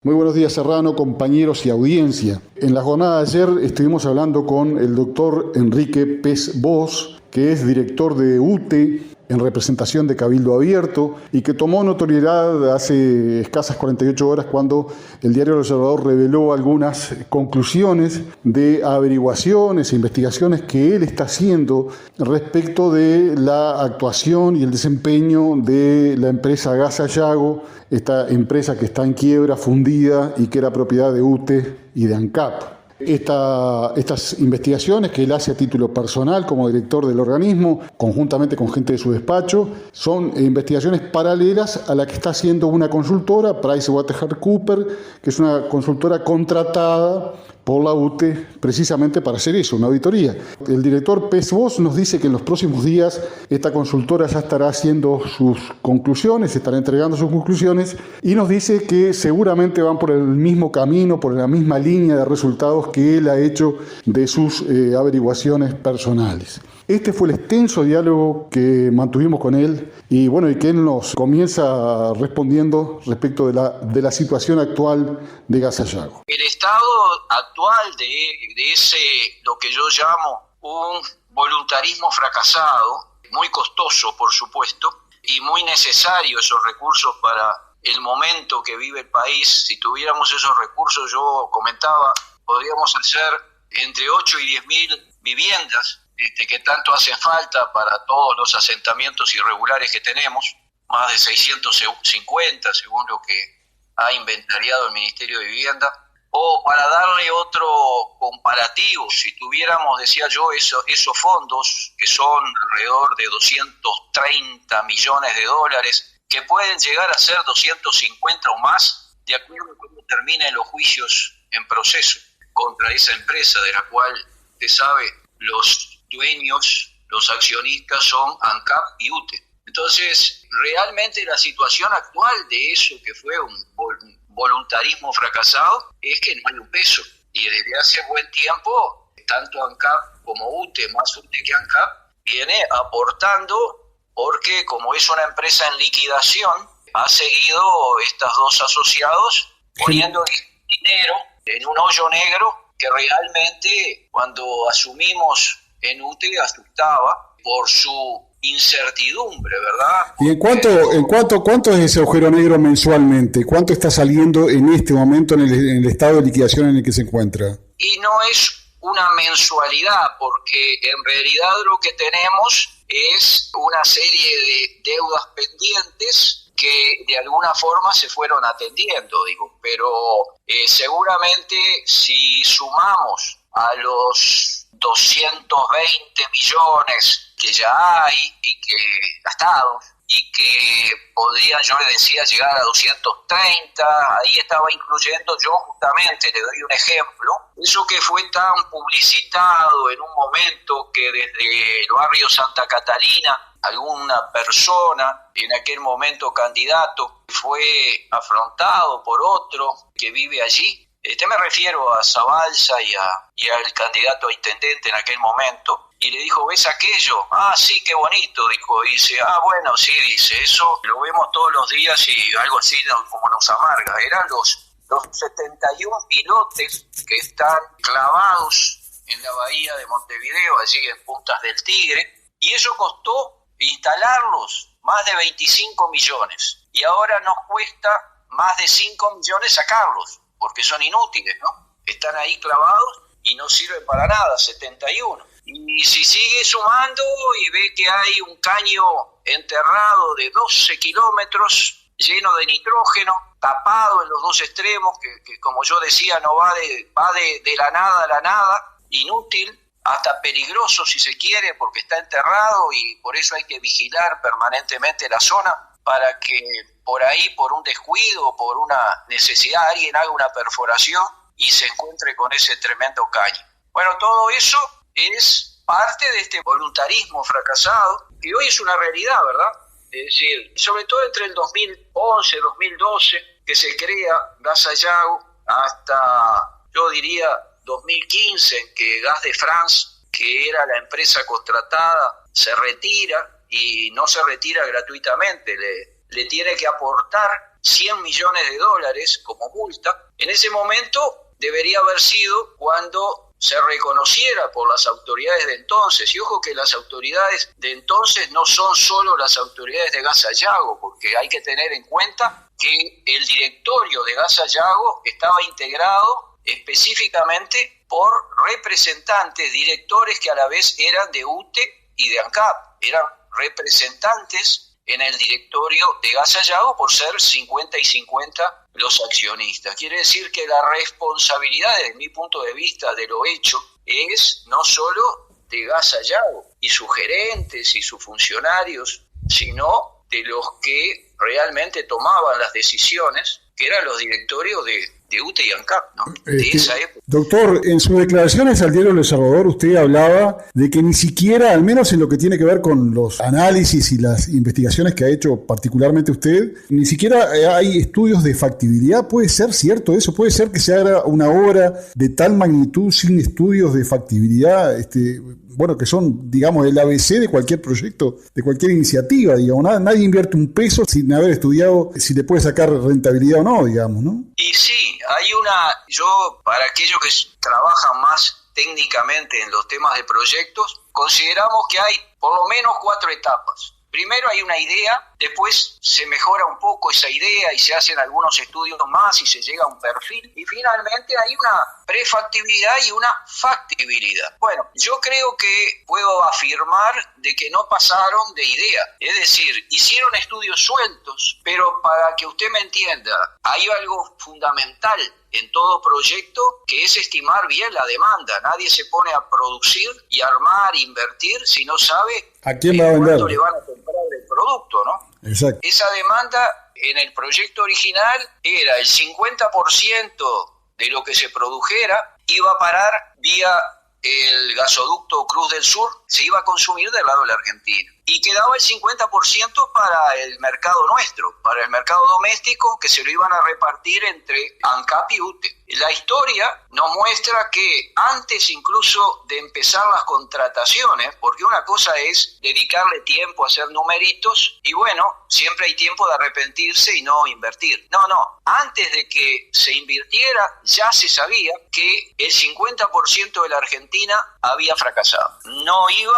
Muy buenos días, Serrano, compañeros y audiencia. En la jornada de ayer estuvimos hablando con el doctor Enrique Pez Bosch, que es director de UTE en representación de Cabildo Abierto y que tomó notoriedad hace escasas 48 horas cuando el diario El Observador reveló algunas conclusiones de averiguaciones e investigaciones que él está haciendo respecto de la actuación y el desempeño de la empresa Gas Sayago, esta empresa que está en quiebra, fundida y que era propiedad de UTE y de ANCAP. Estas investigaciones que él hace a título personal como director del organismo, conjuntamente con gente de su despacho, son investigaciones paralelas a la que está haciendo una consultora, PricewaterhouseCoopers, que es una consultora contratada por la UTE precisamente para hacer eso, una auditoría. El director Pez Bosch nos dice que en los próximos días esta consultora ya estará haciendo sus conclusiones, estará entregando sus conclusiones y nos dice que seguramente van por el mismo camino, por la misma línea de resultados que él ha hecho de sus averiguaciones personales. Este fue el extenso diálogo que mantuvimos con él y que él nos comienza respondiendo respecto de la situación actual de Gas Sayago. El estado actual de ese, lo que yo llamo un voluntarismo fracasado, muy costoso por supuesto, y muy necesario esos recursos para el momento que vive el país. Si tuviéramos esos recursos, yo comentaba, podríamos hacer entre 8 y 10 mil viviendas que tanto hacen falta para todos los asentamientos irregulares que tenemos, más de 650 según lo que ha inventariado el Ministerio de Vivienda. O para darle otro comparativo, si tuviéramos, decía yo, esos fondos que son alrededor de 230 millones de dólares, que pueden llegar a ser 250 o más, de acuerdo a cómo terminen los juicios en proceso contra esa empresa, de la cual, usted sabe, los dueños, los accionistas son ANCAP y UTE. Entonces, realmente la situación actual de eso que fue un voluntarismo fracasado es que no hay un peso. Y desde hace buen tiempo, tanto ANCAP como UTE, más UTE que ANCAP, viene aportando porque como es una empresa en liquidación, ha seguido estos dos asociados poniendo dinero en un hoyo negro que realmente cuando asumimos en UTE asustaba por su incertidumbre, ¿verdad? ¿Y cuánto es ese agujero negro mensualmente? ¿Cuánto está saliendo en este momento en el estado de liquidación en el que se encuentra? Y no es una mensualidad, porque en realidad lo que tenemos es una serie de deudas pendientes que de alguna forma se fueron atendiendo, pero seguramente si sumamos a los 220 millones que ya hay y que gastados y que podrían, yo le decía, llegar a 230, ahí estaba incluyendo yo justamente, le doy un ejemplo, eso que fue tan publicitado en un momento que desde el barrio Santa Catalina alguna persona, en aquel momento candidato, fue afrontado por otro que vive allí. Me refiero a Zabalza y al candidato a intendente en aquel momento, y le dijo, ¿ves aquello? Ah, sí, qué bonito, dijo, y dice, bueno, sí, dice, eso lo vemos todos los días y algo así como nos amarga. Eran los 71 pilotes que están clavados en la bahía de Montevideo, allí en Puntas del Tigre, y eso costó instalarlos más de 25 millones, y ahora nos cuesta más de 5 millones sacarlos, porque son inútiles, ¿no? Están ahí clavados y no sirven para nada, 71. Y si sigue sumando y ve que hay un caño enterrado de 12 kilómetros lleno de nitrógeno, tapado en los dos extremos, que como yo decía, no va de la nada a la nada, inútil, hasta peligroso si se quiere, porque está enterrado y por eso hay que vigilar permanentemente la zona, para que por ahí, por un descuido o por una necesidad, alguien haga una perforación y se encuentre con ese tremendo caño. Bueno, todo eso es parte de este voluntarismo fracasado, que hoy es una realidad, ¿verdad? Es decir, sobre todo entre el 2011, 2012, que se crea Gas Sayago, hasta, yo diría, 2015, en que Gas de France, que era la empresa contratada, se retira, y no se retira gratuitamente, le tiene que aportar $100 millones como multa. En ese momento debería haber sido cuando se reconociera por las autoridades de entonces. Y ojo que las autoridades de entonces no son solo las autoridades de Gas Sayago, porque hay que tener en cuenta que el directorio de Gas Sayago estaba integrado específicamente por representantes, directores que a la vez eran de UTE y de ANCAP. Eran representantes en el directorio de Gas Sayago por ser 50 y 50 los accionistas. Quiere decir que la responsabilidad, desde mi punto de vista, de lo hecho, es no solo de Gas Sayago y sus gerentes y sus funcionarios, sino de los que realmente tomaban las decisiones, que eran los directorios de UTE y ANCAP, ¿no? De esa época. Doctor, en sus declaraciones al diario El Observador usted hablaba de que ni siquiera, al menos en lo que tiene que ver con los análisis y las investigaciones que ha hecho particularmente usted, ni siquiera hay estudios de factibilidad. ¿Puede ser cierto eso? ¿Puede ser que se haga una obra de tal magnitud sin estudios de factibilidad? Bueno, que son, digamos, el ABC de cualquier proyecto, de cualquier iniciativa, digamos. Nadie invierte un peso sin haber estudiado si le puede sacar rentabilidad o no, digamos, ¿no? Y sí, yo para aquellos que trabajan más técnicamente en los temas de proyectos, consideramos que hay por lo menos 4 etapas. Primero hay una idea, después se mejora un poco esa idea y se hacen algunos estudios más y se llega a un perfil, y finalmente hay una prefactibilidad y una factibilidad. Bueno, yo creo que puedo afirmar de que no pasaron de idea, es decir, hicieron estudios sueltos, pero para que usted me entienda, hay algo fundamental en todo proyecto, que es estimar bien la demanda. Nadie se pone a producir y armar, invertir, si no sabe a quién va a vender, cuánto le van a comprar el producto, ¿no? Exacto. Esa demanda en el proyecto original era el 50% de lo que se produjera iba a parar vía el gasoducto Cruz del Sur, se iba a consumir del lado de la Argentina. Y quedaba el 50% para el mercado nuestro, para el mercado doméstico, que se lo iban a repartir entre ANCAP y UTE. La historia nos muestra que antes incluso de empezar las contrataciones, porque una cosa es dedicarle tiempo a hacer numeritos y bueno, siempre hay tiempo de arrepentirse y no invertir. No, antes de que se invirtiera ya se sabía que el 50% de la Argentina había fracasado.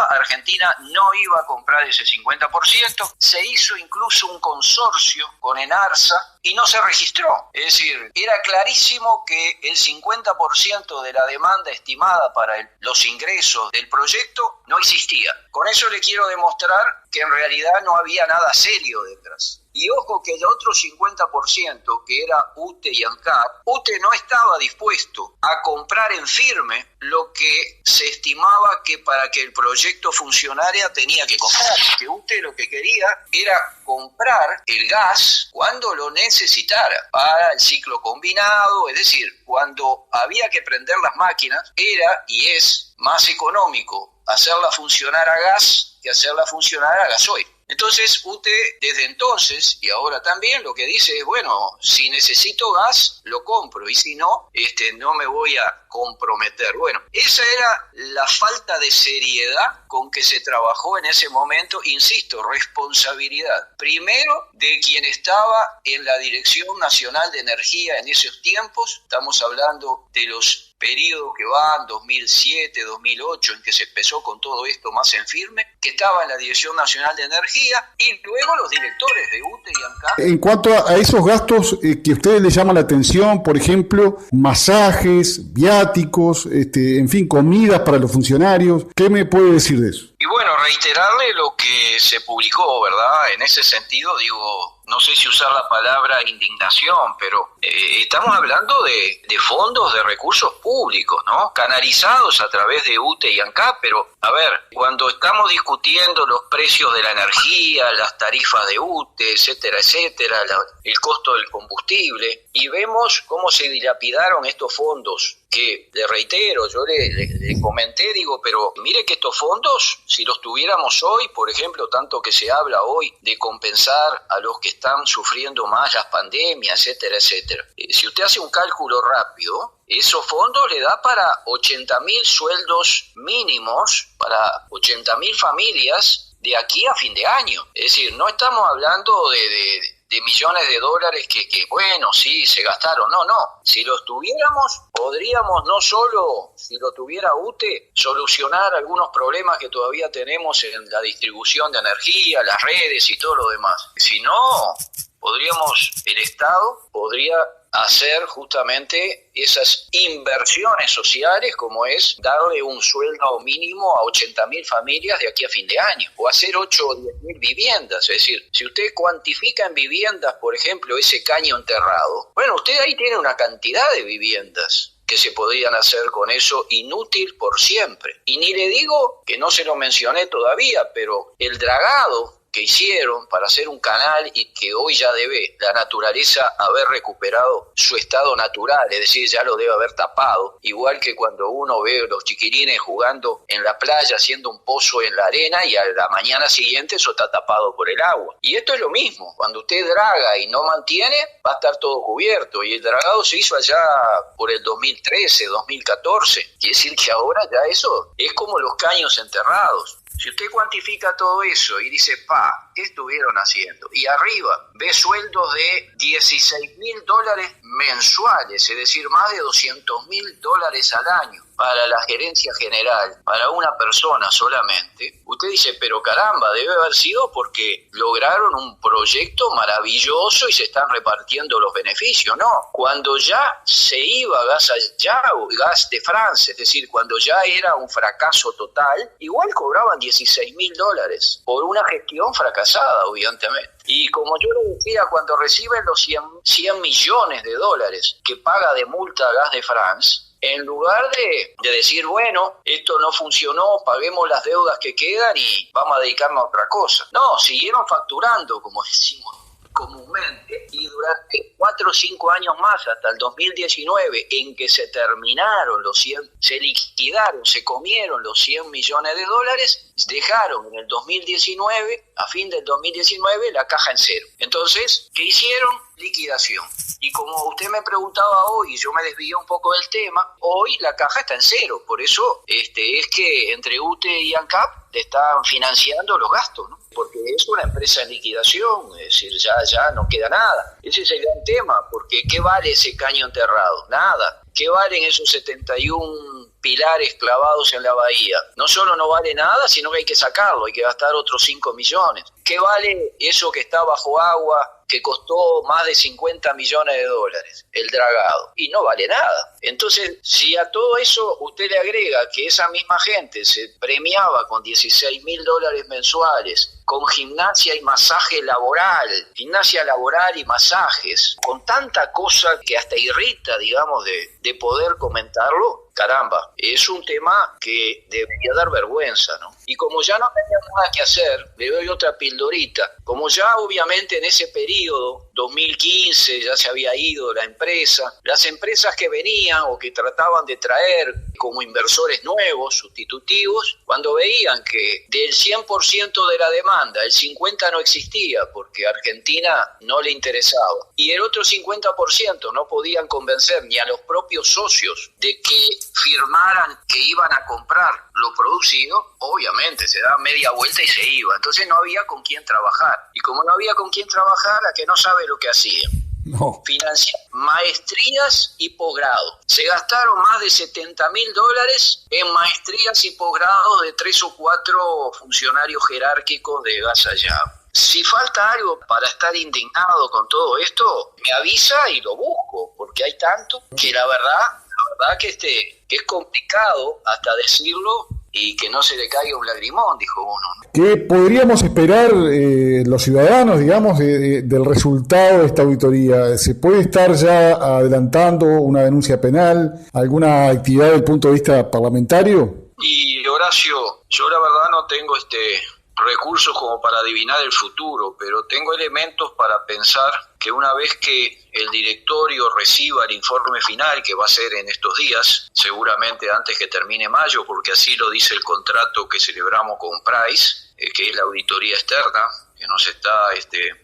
Argentina no iba a comprar ese 50%, se hizo incluso un consorcio con Enarsa y no se registró. Es decir, era clarísimo que el 50% de la demanda estimada para los ingresos del proyecto no existía. Con eso le quiero demostrar que en realidad no había nada serio detrás. Y ojo que el otro 50%, que era UTE y ANCAP, UTE no estaba dispuesto a comprar en firme lo que se estimaba que para que el proyecto funcionara tenía que comprar. Que UTE lo que quería era comprar el gas cuando lo necesitara para el ciclo combinado, es decir, cuando había que prender las máquinas, era y es más económico hacerla funcionar a gas que hacerla funcionar a gasoil. Entonces UTE desde entonces y ahora también lo que dice es, bueno, si necesito gas lo compro y si no, no me voy a comprometer. Bueno, esa era la falta de seriedad con que se trabajó en ese momento, insisto, responsabilidad. Primero de quien estaba en la Dirección Nacional de Energía en esos tiempos, estamos hablando de los periodos que van 2007, 2008, en que se empezó con todo esto más en firme, que estaba en la Dirección Nacional de Energía, y luego los directores de UTE y ANCAP. En cuanto a esos gastos que a ustedes les llama la atención, por ejemplo, masajes, viáticos, en fin, comidas para los funcionarios, ¿qué me puede decir de eso? Y bueno, reiterarle lo que se publicó, ¿verdad? En ese sentido, digo, no sé si usar la palabra indignación, pero estamos hablando de fondos, de recursos públicos, ¿no? Canalizados a través de UTE y ANCAP, pero, a ver, cuando estamos discutiendo los precios de la energía, las tarifas de UTE, etcétera, etcétera, el costo del combustible, y vemos cómo se dilapidaron estos fondos, que, le reitero, yo le comenté, digo, pero mire que estos fondos, si los tuviéramos hoy, por ejemplo, tanto que se habla hoy de compensar a los que están sufriendo más las pandemias, etcétera, etcétera. Si usted hace un cálculo rápido, esos fondos le da para 80.000 sueldos mínimos, para 80.000 familias de aquí a fin de año. Es decir, no estamos hablando de de millones de dólares que bueno, sí, se gastaron. No, si los tuviéramos, podríamos no solo, si lo tuviera UTE, solucionar algunos problemas que todavía tenemos en la distribución de energía, las redes y todo lo demás. Si no, el Estado podría hacer justamente esas inversiones sociales, como es darle un sueldo mínimo a 80.000 familias de aquí a fin de año, o hacer 8 o 10.000 viviendas. Es decir, si usted cuantifica en viviendas, por ejemplo, ese caño enterrado, bueno, usted ahí tiene una cantidad de viviendas que se podrían hacer con eso inútil por siempre. Y ni le digo, que no se lo mencioné todavía, pero el dragado que hicieron para hacer un canal y que hoy ya debe la naturaleza haber recuperado su estado natural, es decir, ya lo debe haber tapado, igual que cuando uno ve los chiquirines jugando en la playa haciendo un pozo en la arena y a la mañana siguiente eso está tapado por el agua. Y esto es lo mismo, cuando usted draga y no mantiene, va a estar todo cubierto, y el dragado se hizo allá por el 2013, 2014, quiere decir que ahora ya eso es como los caños enterrados. Si usted cuantifica todo eso y dice, ¿qué estuvieron haciendo? Y arriba ve sueldos de $16.000 mensuales, es decir, más de $200.000 al año para la gerencia general, para una persona solamente. Usted dice, pero caramba, debe haber sido porque lograron un proyecto maravilloso y se están repartiendo los beneficios. No, cuando ya se iba Gas de France, es decir, cuando ya era un fracaso total, igual cobraban $16.000 por una gestión fracasada, obviamente. Y como yo lo decía, cuando reciben los 100 millones de dólares que paga de multa Gas de France, en lugar de decir, bueno, esto no funcionó, paguemos las deudas que quedan y vamos a dedicarnos a otra cosa. No, siguieron facturando, como decimos comúnmente, y durante 4 o 5 años más, hasta el 2019, en que se terminaron se liquidaron, se comieron los 100 millones de dólares, dejaron en el 2019, a fin del 2019, la caja en cero. Entonces, ¿qué hicieron? Liquidación. Y como usted me preguntaba hoy, y yo me desvié un poco del tema, hoy la caja está en cero. Por eso es que entre UTE y ANCAP le están financiando los gastos, ¿no? Porque es una empresa en liquidación, es decir, ya no queda nada. Ese es el gran tema, porque ¿qué vale ese caño enterrado? Nada. ¿Qué valen esos 71 pilares clavados en la bahía? No solo no vale nada, sino que hay que sacarlo, hay que gastar otros 5 millones. ¿Qué vale eso que está bajo agua, que costó más de 50 millones de dólares, el dragado? Y no vale nada. Entonces, si a todo eso usted le agrega que esa misma gente se premiaba con $16.000 mensuales, con gimnasia y masaje laboral, gimnasia laboral y masajes, con tanta cosa que hasta irrita, digamos, de poder comentarlo, caramba, es un tema que debería dar vergüenza, ¿no? Y como ya no tenía nada que hacer, le doy otra pildorita. Como ya obviamente en ese periodo, 2015, ya se había ido la empresa, las empresas que venían o que trataban de traer como inversores nuevos, sustitutivos, cuando veían que del 100% de la demanda, el 50% no existía porque a Argentina no le interesaba, y el otro 50% no podían convencer ni a los propios socios de que firmaran que iban a comprar lo producido, obviamente se daba media vuelta y se iba. Entonces no había con quién trabajar. Y como no había con quién trabajar, a que no sabe lo que hacían. No. Financiar maestrías y posgrados. Se gastaron más de $70.000 en maestrías y posgrados de 3 o 4 funcionarios jerárquicos de Gas Allá. Si falta algo para estar indignado con todo esto, me avisa y lo busco, porque hay tanto que la verdad que es complicado hasta decirlo y que no se le caiga un lagrimón, dijo uno, ¿no? ¿Qué podríamos esperar los ciudadanos, digamos, del resultado de esta auditoría? ¿Se puede estar ya adelantando una denuncia penal, alguna actividad desde el punto de vista parlamentario? Y Horacio, yo la verdad no tengo recursos como para adivinar el futuro, pero tengo elementos para pensar que una vez que el directorio reciba el informe final, que va a ser en estos días, seguramente antes que termine mayo, porque así lo dice el contrato que celebramos con Price, que es la auditoría externa, que nos está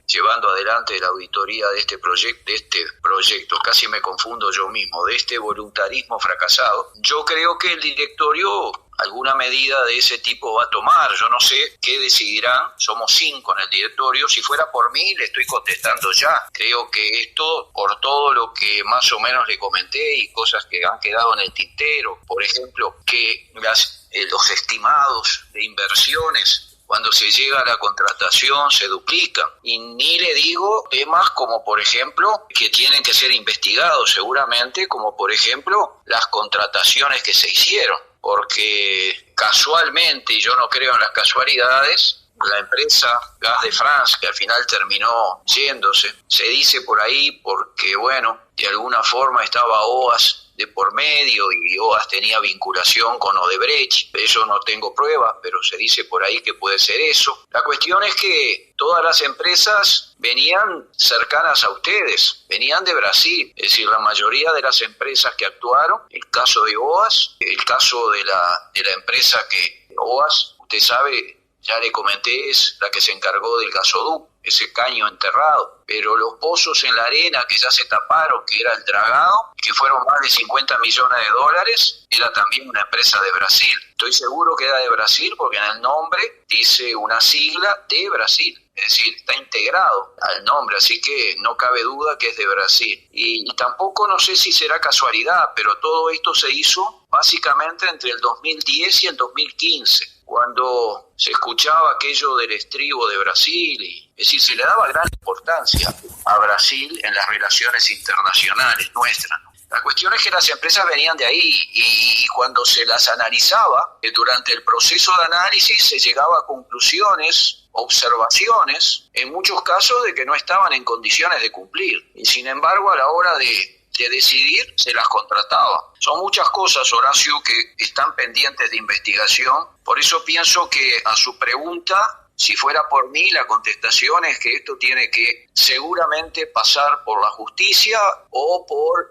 llevando adelante la auditoría de este proyecto, casi me confundo yo mismo, de este voluntarismo fracasado. Yo creo que el directorio alguna medida de ese tipo va a tomar. Yo no sé qué decidirán, somos 5 en el directorio. Si fuera por mí, le estoy contestando ya. Creo que esto, por todo lo que más o menos le comenté y cosas que han quedado en el tintero, por ejemplo, que los estimados de inversiones cuando se llega a la contratación se duplican. Y ni le digo temas como, por ejemplo, que tienen que ser investigados seguramente, como por ejemplo las contrataciones que se hicieron. Porque casualmente, y yo no creo en las casualidades, la empresa Gas de France, que al final terminó yéndose, se dice por ahí porque, bueno, de alguna forma estaba OAS de por medio y OAS tenía vinculación con Odebrecht. Eso no tengo pruebas, pero se dice por ahí que puede ser eso. La cuestión es que todas las empresas venían cercanas a ustedes, venían de Brasil. Es decir, la mayoría de las empresas que actuaron, el caso de OAS, el caso de la empresa que OAS, usted sabe, ya le comenté, es la que se encargó del gasoducto, ese caño enterrado. Pero los pozos en la arena que ya se taparon, que era el dragado, que fueron más de 50 millones de dólares, era también una empresa de Brasil. Estoy seguro que era de Brasil porque en el nombre dice una sigla de Brasil. Es decir, está integrado al nombre, así que no cabe duda que es de Brasil. Y tampoco no sé si será casualidad, pero todo esto se hizo básicamente entre el 2010 y el 2015. Cuando se escuchaba aquello del estribo de Brasil, es decir, se le daba gran importancia a Brasil en las relaciones internacionales nuestras, ¿no? La cuestión es que las empresas venían de ahí y cuando se las analizaba, durante el proceso de análisis se llegaba a conclusiones, observaciones, en muchos casos de que no estaban en condiciones de cumplir. Y sin embargo, a la hora de decidir, se las contrataba. Son muchas cosas, Horacio, que están pendientes de investigación. Por eso pienso que a su pregunta, si fuera por mí, la contestación es que esto tiene que seguramente pasar por la justicia o por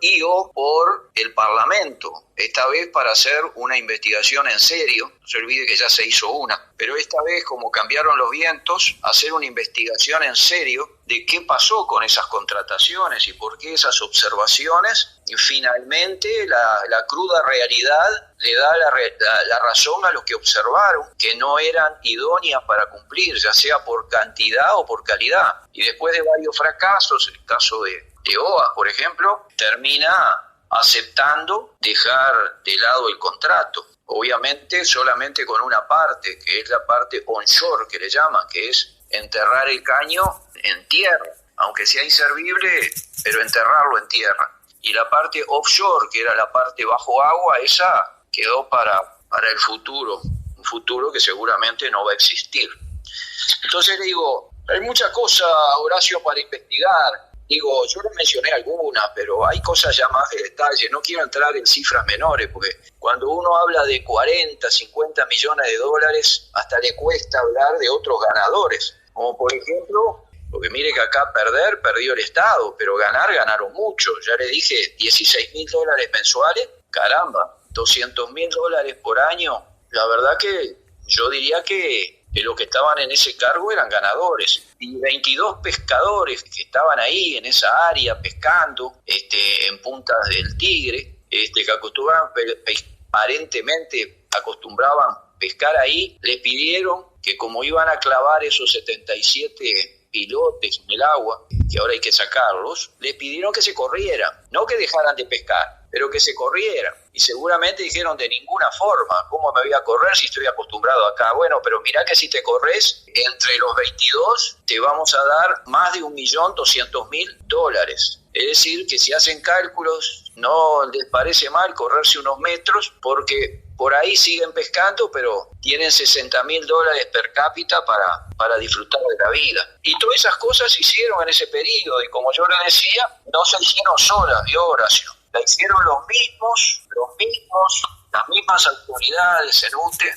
el Parlamento. Esta vez para hacer una investigación en serio, no se olvide que ya se hizo una, pero esta vez, como cambiaron los vientos, hacer una investigación en serio de qué pasó con esas contrataciones y por qué esas observaciones, y finalmente la cruda realidad le da la razón a los que observaron que no eran idóneas para cumplir, ya sea por cantidad o por calidad. Y después de varios fracasos, el caso de OAS, por ejemplo, termina aceptando dejar de lado el contrato. Obviamente solamente con una parte, que es la parte onshore que le llaman, que es enterrar el caño en tierra, aunque sea inservible, pero enterrarlo en tierra. Y la parte offshore, que era la parte bajo agua, esa quedó para el futuro, un futuro que seguramente no va a existir. Entonces le digo, hay mucha cosa, Horacio, para investigar. Digo, yo les mencioné algunas, pero hay cosas ya más de detalle. No quiero entrar en cifras menores, porque cuando uno habla de 40, 50 millones de dólares, hasta le cuesta hablar de otros ganadores. Como por ejemplo, porque mire que acá perdió el Estado, pero ganaron mucho. Ya le dije, $16.000 mensuales, caramba, $200.000 por año. La verdad que yo diría que los que estaban en ese cargo eran ganadores. Y 22 pescadores que estaban ahí en esa área pescando, en Puntas del Tigre, que aparentemente acostumbraban pescar ahí, les pidieron que como iban a clavar esos 77 pilotes en el agua, que ahora hay que sacarlos, les pidieron que se corrieran, no que dejaran de pescar, pero que se corrieran. Y seguramente dijeron, de ninguna forma, ¿cómo me voy a correr si estoy acostumbrado acá? Bueno, pero mirá que si te corres, entre los 22 te vamos a dar más de $1.200.000. Es decir, que si hacen cálculos, no les parece mal correrse unos metros, porque por ahí siguen pescando, pero tienen $60.000 per cápita para disfrutar de la vida. Y todas esas cosas se hicieron en ese periodo, y como yo le decía, no se hicieron solas, ¿vio, Horacio? La hicieron las mismas autoridades en UTE,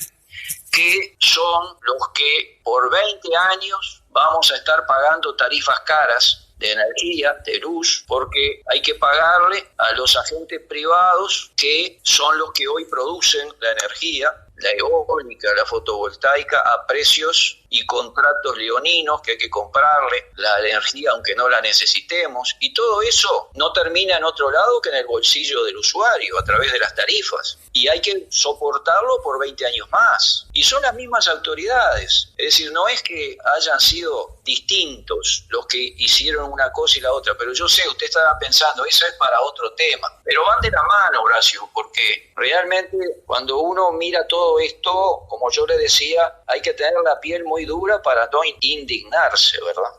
que son los que por 20 años vamos a estar pagando tarifas caras de energía, de luz, porque hay que pagarle a los agentes privados que son los que hoy producen la energía, la eólica, la fotovoltaica, a precios y contratos leoninos que hay que comprarle la energía aunque no la necesitemos, y todo eso no termina en otro lado que en el bolsillo del usuario a través de las tarifas, y hay que soportarlo por 20 años más. Y son las mismas autoridades, es decir, no es que hayan sido distintos los que hicieron una cosa y la otra, pero yo sé, usted estaba pensando, eso es para otro tema, pero van de la mano, Horacio, porque realmente cuando uno mira todo esto, como yo le decía, hay que tener la piel muy dura para no indignarse, ¿verdad?